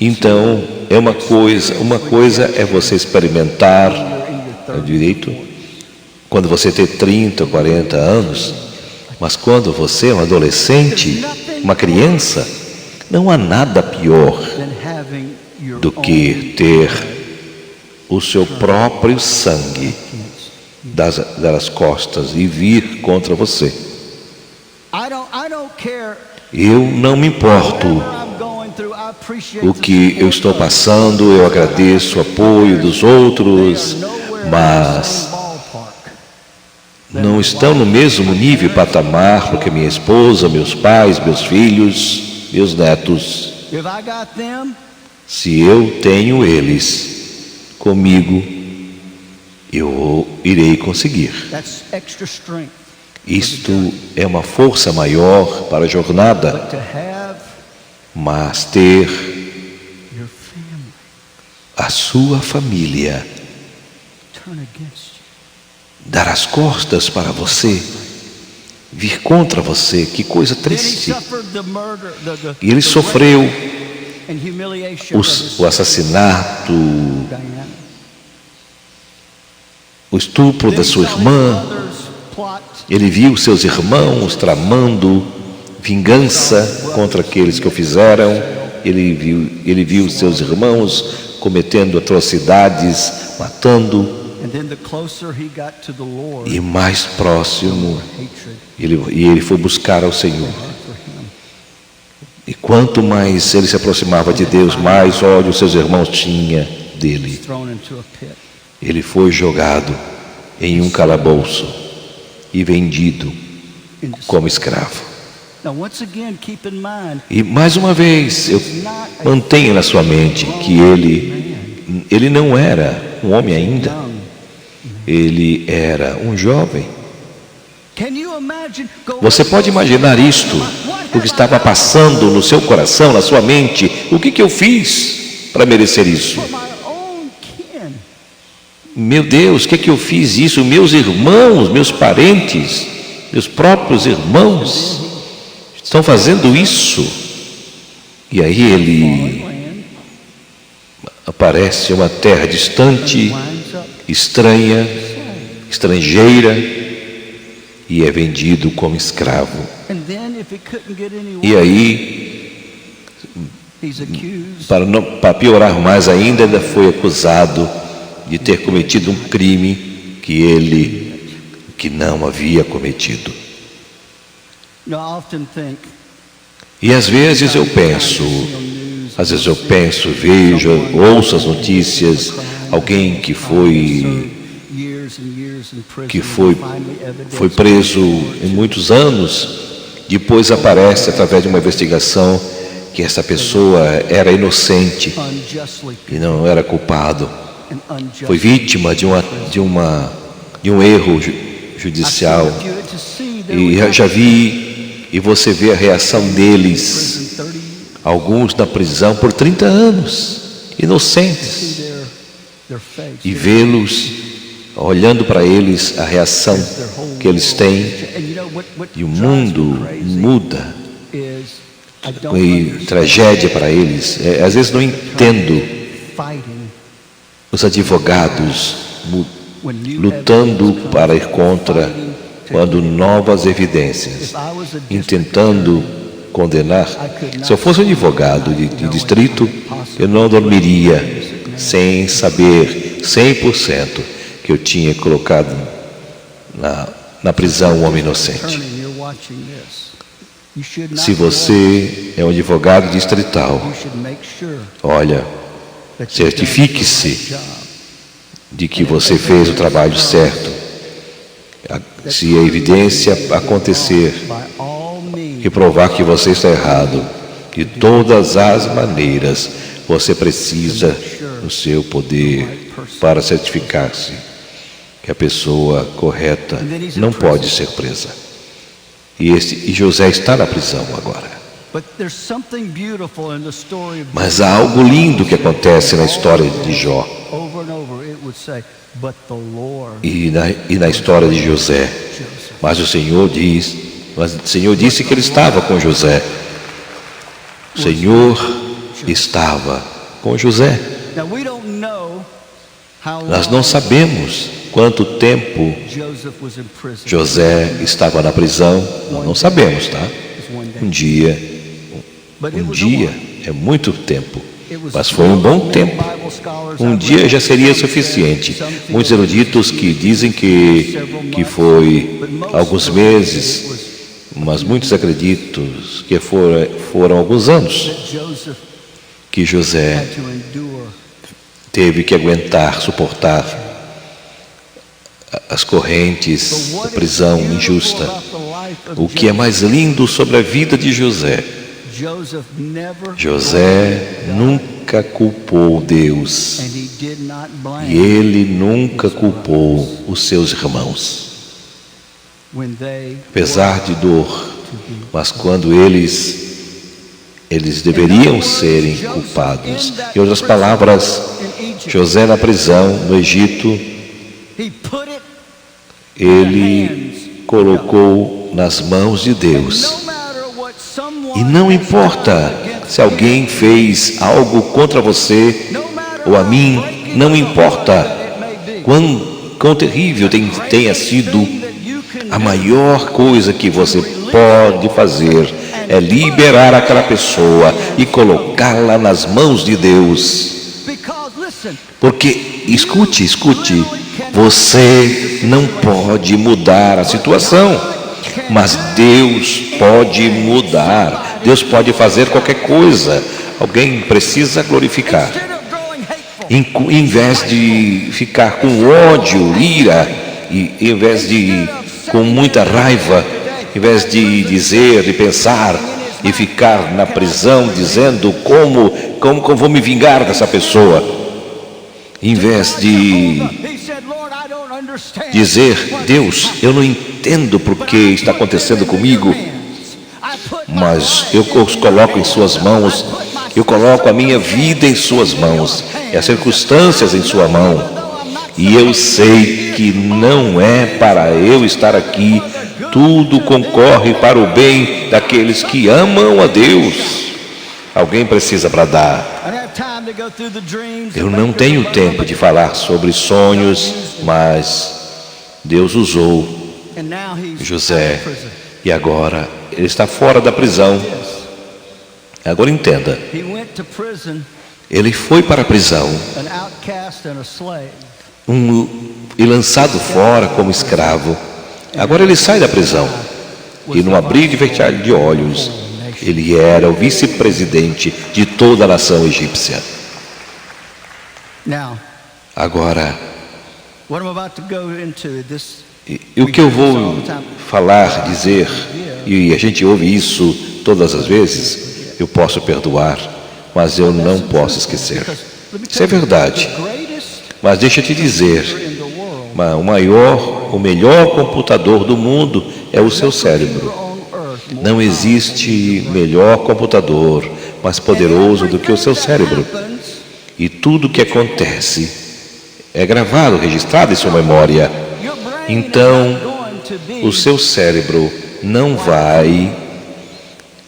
Speaker 1: Então, uma coisa é você experimentar o direito quando você tem 30, 40 anos, mas quando você é um adolescente, uma criança, não há nada pior do que ter o seu próprio sangue das costas e vir contra você. Eu não me importo o que eu estou passando, eu agradeço o apoio dos outros, mas não estão no mesmo nível e patamar, porque minha esposa, meus pais, meus filhos, meus netos, se eu tenho eles comigo, eu irei conseguir. Isto é uma força maior para a jornada, mas ter a sua família dar as costas para você, vir contra você, que coisa triste. E ele sofreu o assassinato, o estupro da sua irmã. Ele viu seus irmãos tramando vingança contra aqueles que o fizeram. Ele viu seus irmãos cometendo atrocidades, matando. E mais próximo, ele foi buscar ao Senhor. E quanto mais ele se aproximava de Deus, mais ódio seus irmãos tinham dele. Ele foi jogado em um calabouço e vendido como escravo. E mais uma vez, eu mantenho na sua mente que ele não era um homem ainda. Ele era um jovem. Você pode imaginar isto, o que estava passando no seu coração, na sua mente? O que eu fiz para merecer isso? Meu Deus, o que eu fiz isso? Meus irmãos, meus parentes, meus próprios irmãos estão fazendo isso. E aí ele aparece em uma terra distante, estranha, estrangeira, e é vendido como escravo. E aí, para piorar mais ainda, ele foi acusado de ter cometido um crime que não havia cometido. E às vezes eu penso, vejo, ouço as notícias, alguém que foi preso em muitos anos, depois aparece através de uma investigação que essa pessoa era inocente e não era culpado, foi vítima de um erro judicial. E já vi, e você vê a reação deles, alguns na prisão por 30 anos, inocentes, e vê-los, olhando para eles, a reação que eles têm, e o mundo muda, e tragédia para eles. Às vezes não entendo os advogados lutando para ir contra, quando novas evidências, intentando condenar. Se eu fosse um advogado de distrito, eu não dormiria sem saber 100% que eu tinha colocado na prisão um homem inocente. Se você é um advogado distrital, olha, certifique-se de que você fez o trabalho certo. Se a evidência acontecer e provar que você está errado. De todas as maneiras, você precisa do seu poder para certificar-se que a pessoa correta não pode ser presa. E José está na prisão agora. Mas há algo lindo que acontece na história de Jó e na história de José. Mas o Senhor disse que ele estava com José. O Senhor estava com José. Nós não sabemos quanto tempo José estava na prisão. Nós não sabemos, tá? Um dia é muito tempo, mas foi um bom tempo. Um dia já seria suficiente. Muitos eruditos que dizem que foi alguns meses, mas muitos acreditam que foram alguns anos que José teve que aguentar, suportar as correntes da prisão injusta. O que é mais lindo sobre a vida de José? José nunca culpou Deus e ele nunca culpou os seus irmãos, apesar de dor. Mas quando eles deveriam serem culpados. Em outras palavras, José na prisão no Egito, ele colocou nas mãos de Deus. E não importa se alguém fez algo contra você ou a mim, não importa quão terrível tenha sido, a maior coisa que você pode fazer é liberar aquela pessoa e colocá-la nas mãos de Deus. Porque, escute, você não pode mudar a situação, mas Deus pode mudar. Deus pode fazer qualquer coisa. Alguém precisa glorificar. Em vez de ficar com ódio, ira, e em vez de com muita raiva, em vez de dizer e pensar e ficar na prisão dizendo como vou me vingar dessa pessoa, em vez de dizer, Deus, eu não entendo por que está acontecendo comigo, mas eu os coloco em suas mãos, eu coloco a minha vida em suas mãos e as circunstâncias em sua mão, e eu sei que não é para eu estar aqui, tudo concorre para o bem daqueles que amam a Deus. Alguém precisa bradar. Eu não tenho tempo de falar sobre sonhos, mas Deus usou José e agora ele está fora da prisão. Agora entenda, ele foi para a prisão e lançado fora como escravo. Agora ele sai da prisão e num abrir e fechar de olhos, ele era o vice-presidente de toda a nação egípcia. Agora, e o que eu vou falar, dizer, e a gente ouve isso todas as vezes, eu posso perdoar, mas eu não posso esquecer. Isso é verdade. Mas deixa eu te dizer, o melhor computador do mundo é o seu cérebro. Não existe melhor computador mais poderoso do que o seu cérebro. E tudo que acontece é gravado, registrado em sua memória. Então, o seu cérebro não vai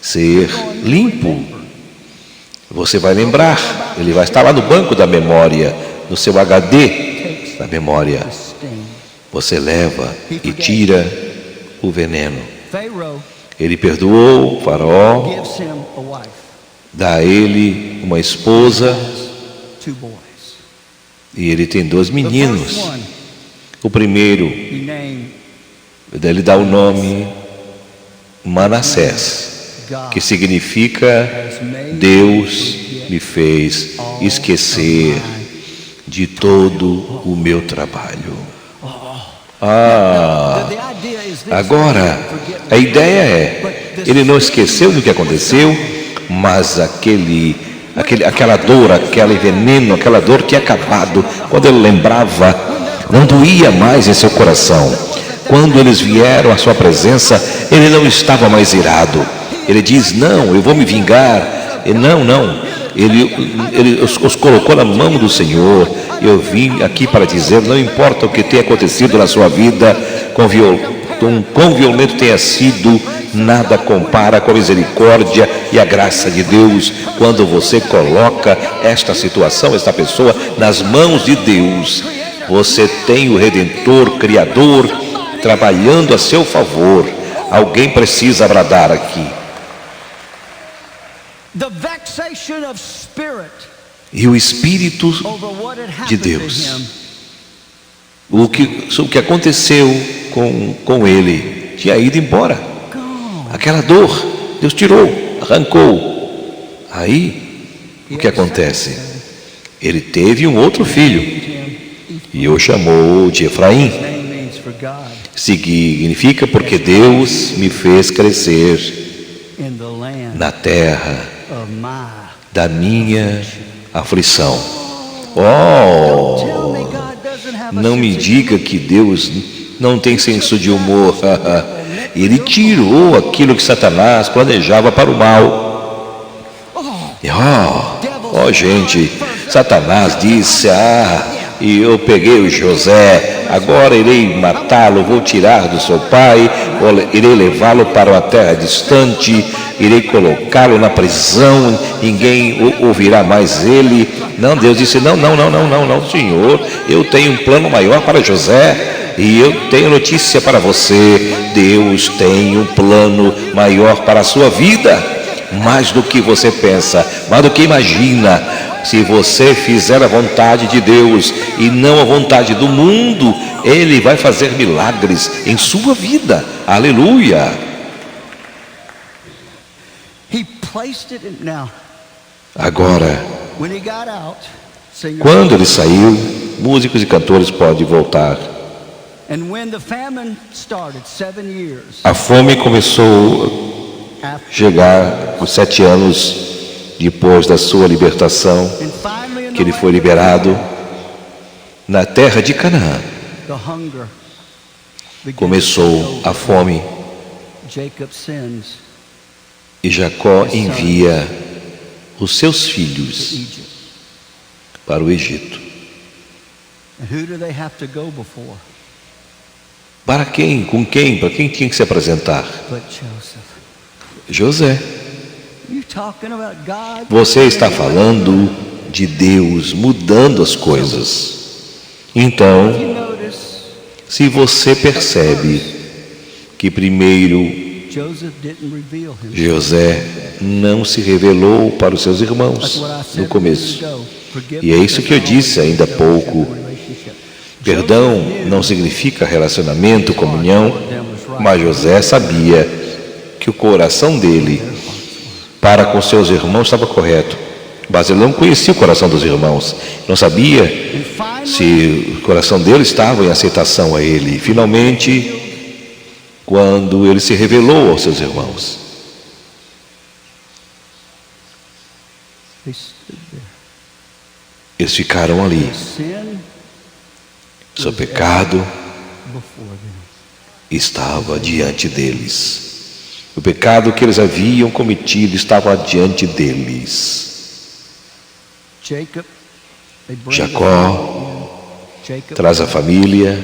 Speaker 1: ser limpo. Você vai lembrar, ele vai estar lá no banco da memória, no seu HD da memória. Você leva e tira o veneno. Ele perdoou o Faraó, dá a ele uma esposa e ele tem 2 meninos. O primeiro, ele dá o nome Manassés, que significa Deus me fez esquecer de todo o meu trabalho. Agora, a ideia é Ele não esqueceu do que aconteceu, mas aquela dor, aquele veneno, aquela dor tinha acabado. Quando ele lembrava, não doía mais em seu coração. Quando eles vieram à sua presença, ele não estava mais irado. Ele diz: não, eu vou me vingar. E não. Ele os colocou na mão do Senhor. Eu vim aqui para dizer: não importa o que tenha acontecido na sua vida, quão violento tenha sido, nada compara com a misericórdia e a graça de Deus. Quando você coloca esta situação, esta pessoa nas mãos de Deus, você tem o Redentor, Criador, trabalhando a seu favor. Alguém precisa bradar aqui. E o Espírito de Deus, o que aconteceu com ele, tinha ido embora. Aquela dor, Deus tirou, arrancou. Aí, o que acontece? Ele teve um outro filho, e o chamou de Efraim. Significa porque Deus me fez crescer na terra da minha aflição. Oh, não me diga que Deus não tem senso de humor. Ele tirou aquilo que Satanás planejava para o mal. Gente, Satanás disse: e eu peguei o José, agora irei matá-lo, vou tirar do seu pai, irei levá-lo para uma terra distante, irei colocá-lo na prisão, ninguém ouvirá mais ele. Não, Deus disse: não, Senhor, eu tenho um plano maior para José, e eu tenho notícia para você. Deus tem um plano maior para a sua vida, mais do que você pensa, mais do que imagina. Se você fizer a vontade de Deus e não a vontade do mundo, Ele vai fazer milagres em sua vida. Aleluia! Agora, quando ele saiu, músicos e cantores podem voltar. A fome começou a chegar os 7 anos depois da sua libertação, que ele foi liberado na terra de Canaã. Começou a fome e Jacó envia os seus filhos para o Egito. Para quem? Com quem? Para quem tinha que se apresentar? José. Você está falando de Deus mudando as coisas. Então, se você percebe que primeiro José não se revelou para os seus irmãos no começo, e é isso que eu disse ainda há pouco. Perdão não significa relacionamento, comunhão, mas José sabia que o coração dele para com seus irmãos estava correto, mas ele não conhecia o coração dos irmãos, não sabia se o coração dele estava em aceitação a ele. Finalmente, quando ele se revelou aos seus irmãos, eles ficaram ali. Seu pecado estava diante deles. O pecado que eles haviam cometido estava diante deles. Jacó traz a família,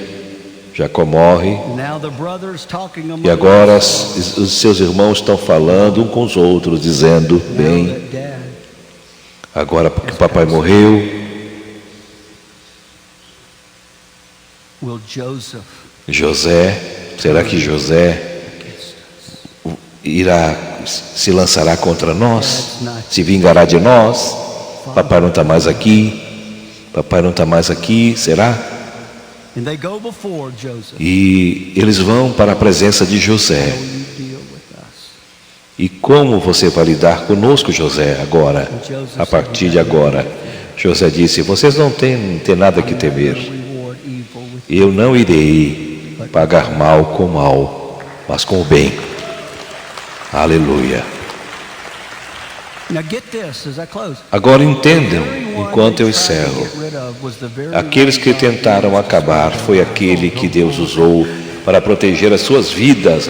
Speaker 1: Jacó morre, e agora os seus irmãos estão falando um com os outros, dizendo: bem, agora porque o papai morreu, será que José se lançará contra nós, se vingará de nós? Papai não está mais aqui, será? E eles vão para a presença de José. E como você vai lidar conosco, José, agora, a partir de agora? José disse: vocês não têm nada que temer. Eu não irei pagar mal com mal, mas com o bem. Aleluia.
Speaker 2: Now get this as I close.
Speaker 1: Agora entendam, enquanto eu encerro, aqueles que tentaram acabar foi aquele que Deus usou para proteger as suas vidas.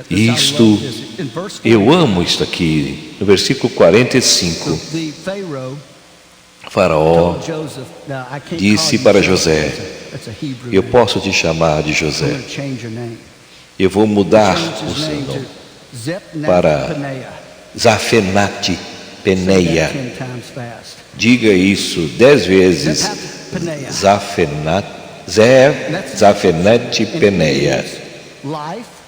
Speaker 1: Isto, eu amo isto aqui. No versículo 45, Faraó disse para José: eu posso te chamar de José. Eu vou mudar o seu nome para Zafenate Peneia. Diga isso 10 vezes. Zafenate Peneia.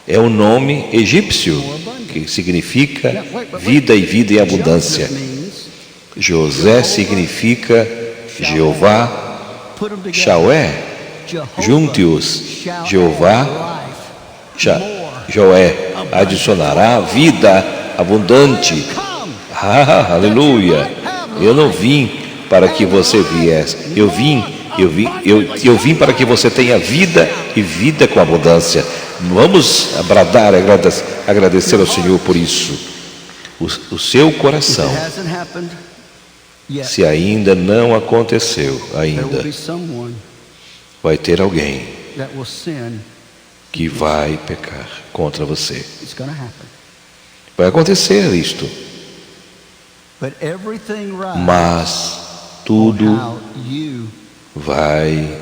Speaker 1: É um nome egípcio que significa vida e vida em abundância. José significa Jeová Shaué. Junte-os. Jeová Joé adicionará vida abundante. Aleluia. Eu não vim para que você viesse. Eu vim para que você tenha vida e vida com abundância. Vamos bradar, agradecer ao Senhor por isso. O seu coração, se ainda não aconteceu ainda, vai ter alguém que vai pecar contra você. Vai acontecer isto. Mas tudo vai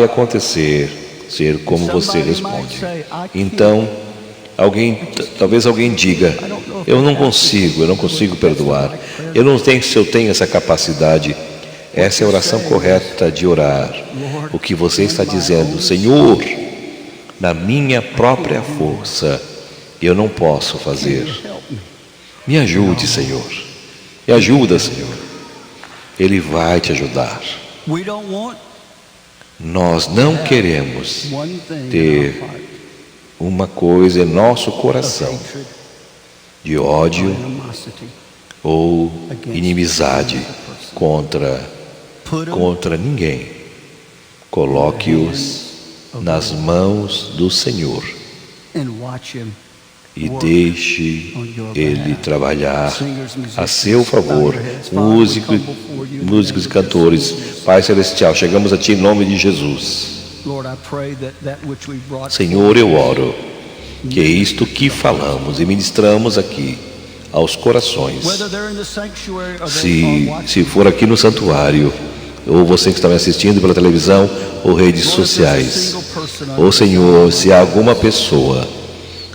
Speaker 1: acontecer, ser como você responde. Então, talvez alguém diga: eu não consigo perdoar. Eu não sei se eu tenho essa capacidade. Essa é a oração correta de orar. O que você está dizendo: Senhor, na minha própria força, eu não posso fazer. Me ajude, Senhor. Me ajuda, Senhor. Ele vai te ajudar. Nós não queremos ter uma coisa em nosso coração de ódio ou inimizade contra ninguém. Coloque-os nas mãos do Senhor e deixe Ele trabalhar a seu favor. Músicos e cantores, Pai Celestial, chegamos a Ti em nome de Jesus. Senhor, eu oro que é isto que falamos e ministramos aqui aos corações. Se for aqui no santuário, ou você que está me assistindo pela televisão ou redes sociais, ou Senhor, se há alguma pessoa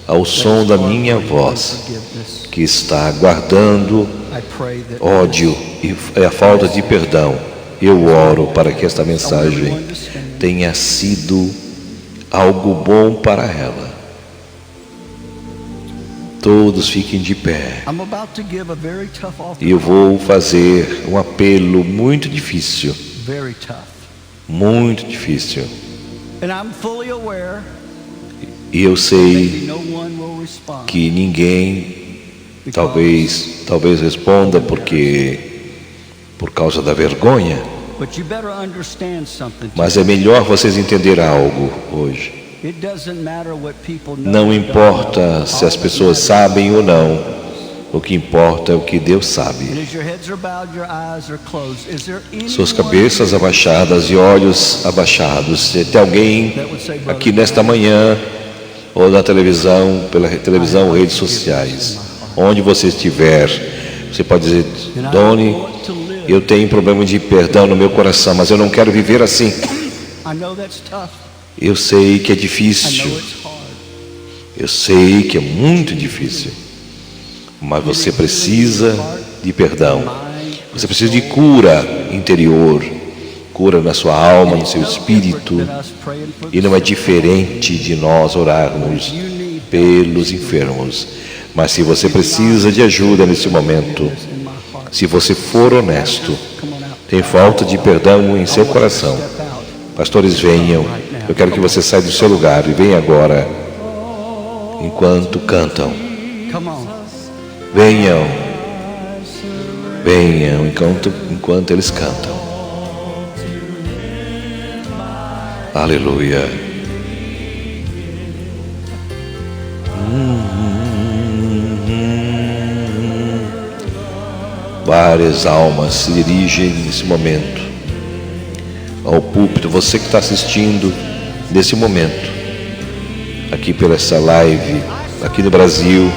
Speaker 1: ao som da minha voz que está guardando ódio e a falta de perdão, eu oro para que esta mensagem tenha sido algo bom para ela. Todos fiquem de pé. E eu vou fazer um apelo muito difícil. Muito difícil. E eu sei que ninguém talvez responda por causa da vergonha. Mas é melhor vocês entenderem algo hoje. Não importa se as pessoas sabem ou não, o que importa é o que Deus sabe. Suas cabeças abaixadas e olhos abaixados. Se tem alguém aqui nesta manhã, ou na televisão, pela televisão ou redes sociais, onde você estiver, você pode dizer: Doni, eu tenho problema de perdão no meu coração, mas eu não quero viver assim. Eu sei que é difícil, eu sei que é muito difícil, mas você precisa de perdão, você precisa de cura interior, cura na sua alma, no seu espírito. E não é diferente de nós orarmos pelos enfermos. Mas se você precisa de ajuda nesse momento, se você for honesto, tem falta de perdão em seu coração, pastores, venham. Eu quero que você saia do seu lugar e venha agora, enquanto cantam. Venham enquanto eles cantam. Aleluia. Várias almas se dirigem nesse momento ao púlpito. Você que está assistindo nesse momento, aqui pela essa live, aqui no Brasil,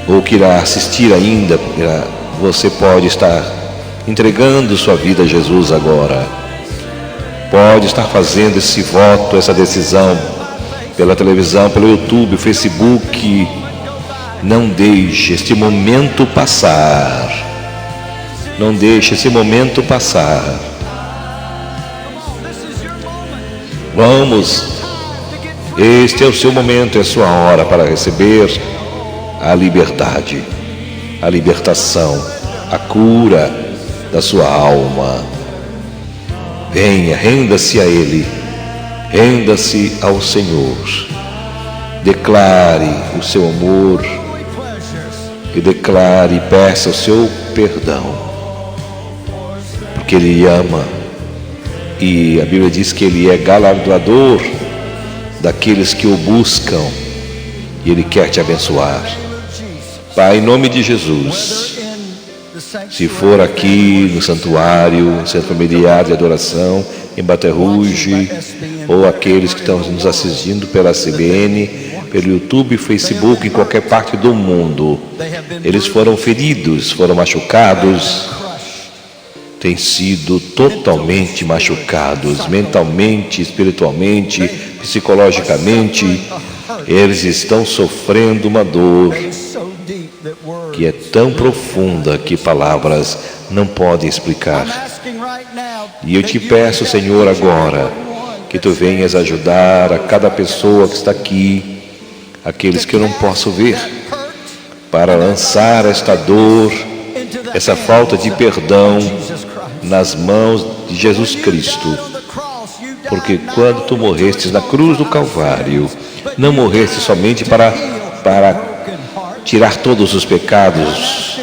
Speaker 1: ou que irá assistir ainda, você pode estar entregando sua vida a Jesus agora. Pode estar fazendo esse voto, essa decisão, pela televisão, pelo YouTube, Facebook. Não deixe este momento passar. Não deixe esse momento passar. Vamos. Este é o seu momento, é a sua hora para receber a liberdade, a libertação, a cura da sua alma. Venha, renda-se a Ele, renda-se ao Senhor. Declare o seu amor e declare e peça o seu perdão, porque Ele ama, e a Bíblia diz que Ele é galardoador daqueles que o buscam, e Ele quer te abençoar. Pai, em nome de Jesus, se for aqui no santuário, centro familiar de adoração, em Baton Rouge, ou aqueles que estão nos assistindo pela CBN, pelo YouTube, Facebook, em qualquer parte do mundo, eles foram feridos, foram machucados, têm sido totalmente machucados, mentalmente, espiritualmente, psicologicamente. Eles estão sofrendo uma dor que é tão profunda que palavras não podem explicar. E eu te peço, Senhor, agora, que Tu venhas ajudar a cada pessoa que está aqui, aqueles que eu não posso ver, para lançar esta dor, essa falta de perdão nas mãos de Jesus Cristo. Porque quando Tu morrestes na cruz do Calvário, não morreste somente para tirar todos os pecados,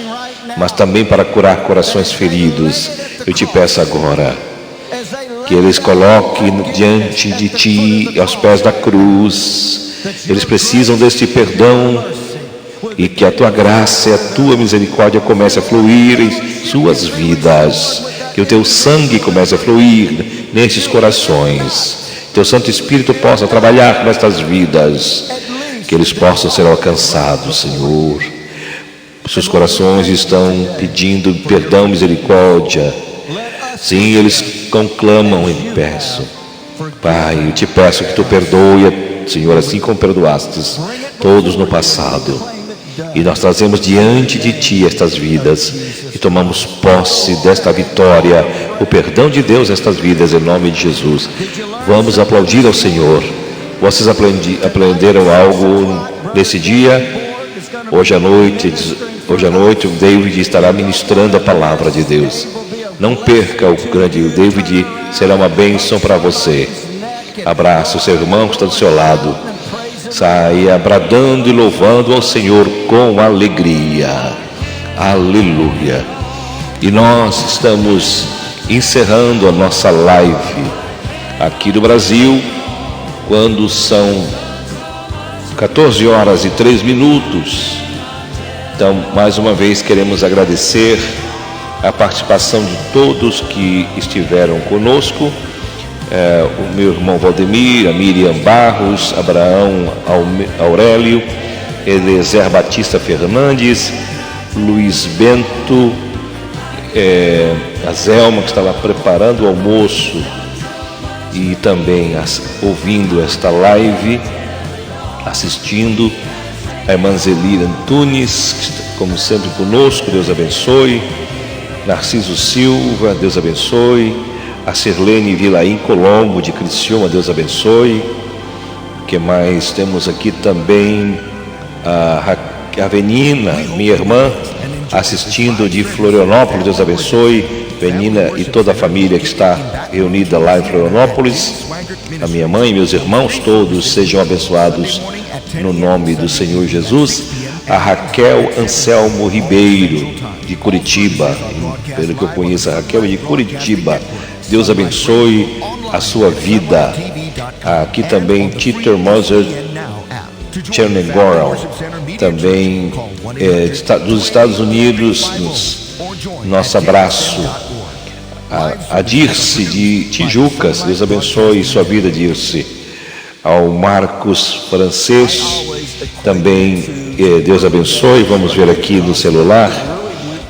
Speaker 1: mas também para curar corações feridos. Eu te peço agora que eles coloquem diante de Ti, aos pés da cruz. Eles precisam deste perdão, e que a Tua graça e a Tua misericórdia comece a fluir em suas vidas, que o Teu sangue comece a fluir nestes corações, Teu Santo Espírito possa trabalhar nestas vidas, que eles possam ser alcançados, Senhor. Seus corações estão pedindo perdão, misericórdia. Sim, eles conclamam e peçam. Pai, eu te peço que Tu perdoe, Senhor, assim como perdoastes todos no passado. E nós trazemos diante de Ti estas vidas e tomamos posse desta vitória, o perdão de Deus nestas vidas, em nome de Jesus. Vamos aplaudir ao Senhor. Vocês aprenderam algo nesse dia? Hoje à noite o David estará ministrando a palavra de Deus. Não perca o David será uma bênção para você. Abraça o seu irmão que está do seu lado. Saia bradando e louvando ao Senhor com alegria. Aleluia. E nós estamos encerrando a nossa live aqui do Brasil, quando são 14 horas e 3 minutos. Então, mais uma vez, queremos agradecer a participação de todos que estiveram conosco. O meu irmão Valdemir, a Miriam Barros, Abraão Aurélio, Eliezer Batista Fernandes, Luiz Bento, a Zelma, que estava preparando o almoço e também ouvindo esta live, assistindo, a irmã Zelira Antunes, que está, como sempre, conosco, Deus abençoe. Narciso Silva, Deus abençoe. A Sirlene Vilaim Colombo, de Criciúma, Deus abençoe. O que mais? Temos aqui também a Venina, minha irmã, assistindo de Florianópolis, Deus abençoe. Venina e toda a família que está reunida lá em Florianópolis. A minha mãe e meus irmãos todos sejam abençoados no nome do Senhor Jesus. A Raquel Anselmo Ribeiro, de Curitiba, pelo que eu conheço, a Raquel é de Curitiba. Deus abençoe a sua vida. Aqui também Tito Moser Chernigorum, também dos Estados Unidos, nosso abraço. A Dirce de Tijucas, Deus abençoe sua vida, Dirce. Ao Marcos Francês, também Deus abençoe. Vamos ver aqui no celular,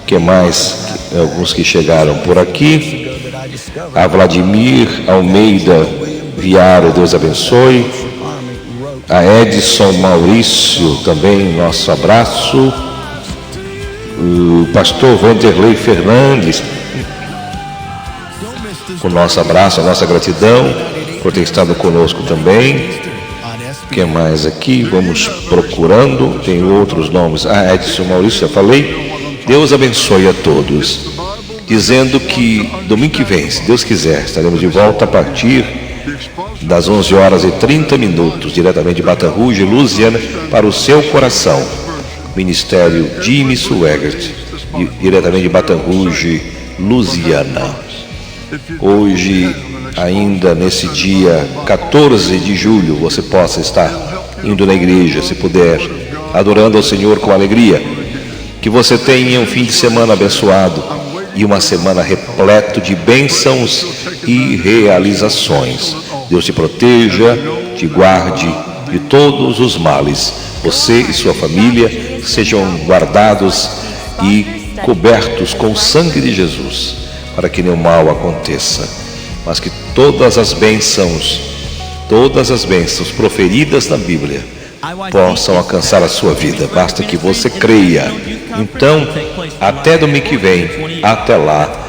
Speaker 1: que mais? Alguns que chegaram por aqui. A Vladimir Almeida Viário, Deus abençoe. A Edson Maurício, também nosso abraço. O pastor Vanderlei Fernandes, o nosso abraço, a nossa gratidão por ter estado conosco também. O que mais aqui? Vamos procurando, tem outros nomes. Edson Maurício, já falei. Deus abençoe a todos. Dizendo que domingo que vem, se Deus quiser, estaremos de volta a partir das 11h30, diretamente de Baton Rouge, Louisiana, para o seu coração. Ministério Jimmy Swaggart, diretamente de Baton Rouge, Louisiana. Hoje, ainda nesse dia 14 de julho, você possa estar indo na igreja, se puder, adorando ao Senhor com alegria. Que você tenha um fim de semana abençoado e uma semana repleto de bênçãos e realizações. Deus te proteja, te guarde de todos os males. Você e sua família sejam guardados e cobertos com o sangue de Jesus, para que nenhum mal aconteça, mas que todas as bênçãos proferidas na Bíblia possam alcançar a sua vida. Basta que você creia. Então, até domingo que vem, até lá.